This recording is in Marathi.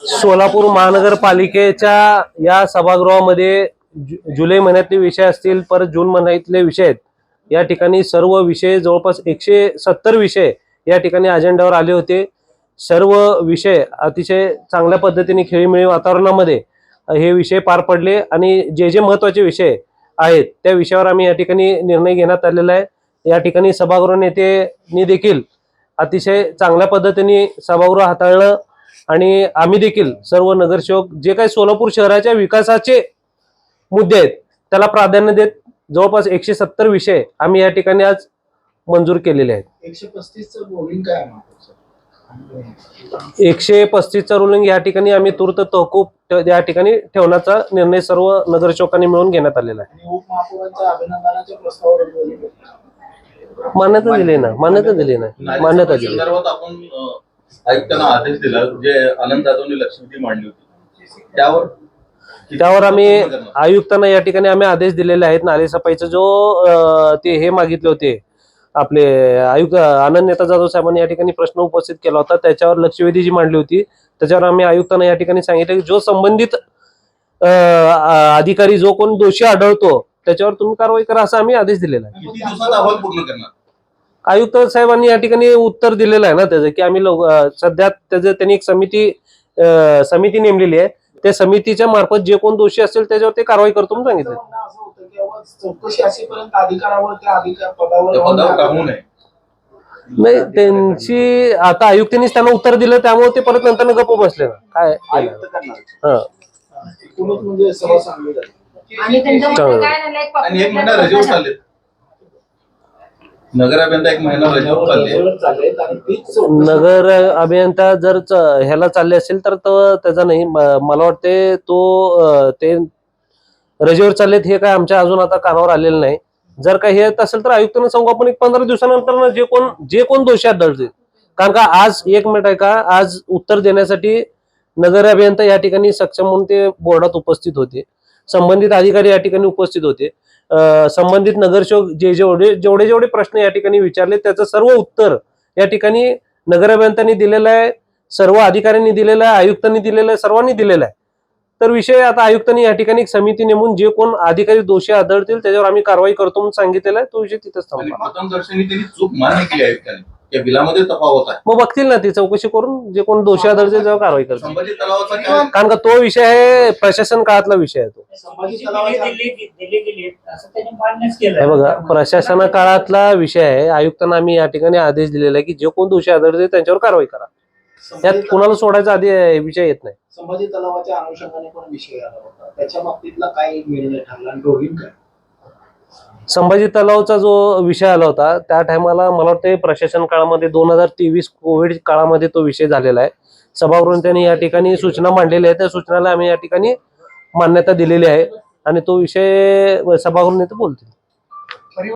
सोलापूर महानगरपालिकेच्या या सभागृहामध्ये जुलै महिन्यातले विषय असतील, परत जून महिन्यातले विषय आहेत. या ठिकाणी सर्व विषय जवळपास 170 विषय या ठिकाणी अजेंड्यावर आले होते. सर्व विषय अतिशय चांगल्या पद्धतीने खेळीमेळी वातावरणामध्ये हे विषय पार पडले आणि जे जे महत्त्वाचे विषय आहेत त्या विषयावर आम्ही या ठिकाणी निर्णय घेण्यात आलेला आहे. या ठिकाणी सभागृह नेत्यांनी देखील अतिशय चांगल्या पद्धतीने सभागृह हाताळलं आणि आम्ही देखील सर्व नगरसेवक जे काही सोलापूर शहराच्या विकासाचे मुद्दे आहेत त्याला प्राधान्य देत जवळपास 170 विषय आम्ही या ठिकाणी आज मंजूर केलेले आहेत. 135चं रोलिंग काय आहे? 135चं रोलिंग या ठिकाणी आम्ही तूर्त तहकूब या ठिकाणी ठेवण्याचा निर्णय सर्व नगरसेवकांनी मिळून घेण्यात आलेला आहे. उपमहापौरांच्या अभिनंदनाच्या प्रस्तावावर मान्यता दिली ना, मान्यता दिली नाही, मान्यता दिली. आपण आयुक्तांना आदेश दिला जे आनंद जाधवने लक्षवेधी मांडली होती त्यावर आम्ही आयुक्तांना या ठिकाणी आम्ही आदेश दिलेले आहेत. नालेसफाईचा जो ते हे मागितले होते आपले आयुक्त आनंद नेता जाधव साहेबांनी या ठिकाणी प्रश्न उपस्थित केला होता, त्याच्यावर लक्षवेधी जी मांडली होती त्याच्यावर आम्ही आयुक्तांना या ठिकाणी सांगितलं की जो संबंधित अधिकारी जो कोण दोषी आढळतो त्याच्यावर तुम्ही कारवाई करा असा आम्ही आदेश दिलेला आहे. किती दिवसात अहवाल पूर्ण करणार? आयुक्त साहेबांनी या ठिकाणी उत्तर दिलेलं आहे ना त्याचं की आम्ही सध्या त्याचं त्यांनी एक समिती नेमलेली आहे. त्या समितीच्या मार्फत जे कोण दोषी असेल त्याच्यावर ते कारवाई करतो म्हणून सांगितलं. चौकशी असेपर्यंत अधिकारावर त्या अधिकार पदावर नाही, त्यांची आता आयुक्तांनीच त्यांना उत्तर दिलं त्यामुळे ते परत नंतर गप्प बसले ना काय. म्हणजे सभा चांगली झाली आणि त्यांच्यामध्ये काय झालं, एक महिना रजेवर चालले नगर अभियंता, एक महिना रजेवर चालले. नगर अभियंता जर ह्याला चालले असेल तर त्याचा नाही, मला वाटते तो ते रजेवर चाललेत हे काय आमच्या अजून आता कानावर आलेलं नाही. जर काही येत असेल तर आयुक्तांना सांगू आपण 15 दिवसानंतर जे कोण दोषी आढळतील. कारण का आज 1 मिनिट आहे का, आज उत्तर देण्यासाठी नगर अभियंता या ठिकाणी सक्षम म्हणून ते बोर्डात उपस्थित होते, संबंधित अधिकारी या ठिकाणी उपस्थित होते, संबंधित नगरसेवक जेवढे प्रश्न या ठिकाणी विचारले त्याचं सर्व उत्तर या ठिकाणी नगर अभियंत्यांनी दिलेलं आहे, सर्व अधिकाऱ्यांनी दिलेलं आहे, आयुक्तांनी दिलेलं आहे, सर्वांनी दिलेलं आहे. तर विषय आता आयुक्तांनी या ठिकाणी एक समिती नेमून जे कोण अधिकारी दोषी आढळतील त्याच्यावर आम्ही कारवाई करतो म्हणून सांगितलेलं आहे. तो विषय तिथंच थांबला. प्रथमदर्शनी त्यांनी चूक मान्य केली आयुक्तांनी, या बिलामध्ये तफावत आहे. मग बघतील ना ती चौकशी करून जे कोण दोषी आढळतील त्याच्यावर कारवाई करतील. संभाजी तलावाचा कारण का तो विषय आहे प्रशासन काळातला विषय आहे. तो हे बघा प्रशासन काळातला विषय आहे. आयुक्तांना आम्ही या ठिकाणी आदेश दिलेला आहे की जे कोण दोषी आढळतील त्यांच्यावर कारवाई करा. यात कुणाला सोडायचा आधी विषय येत नाही. संभाजी तलावाच्या अनुषंगाने पण विषय आला होता, त्याच्या बाबतीतला काय निर्णय ठरला आणि रोलिंग काय? संभाजी तलावचा जो विषय आला होता त्या टायमाला मला वाटतं प्रशासन काळामध्ये 2023 कोविड काळामध्ये तो विषय झालेला आहे. सभागृहाने त्यांनी या ठिकाणी सूचना मांडलेल्या आहेत, त्या सूचनाला आम्ही या ठिकाणी मान्यता दिलेली आहे आणि तो विषय सभागृह नेते बोलतील.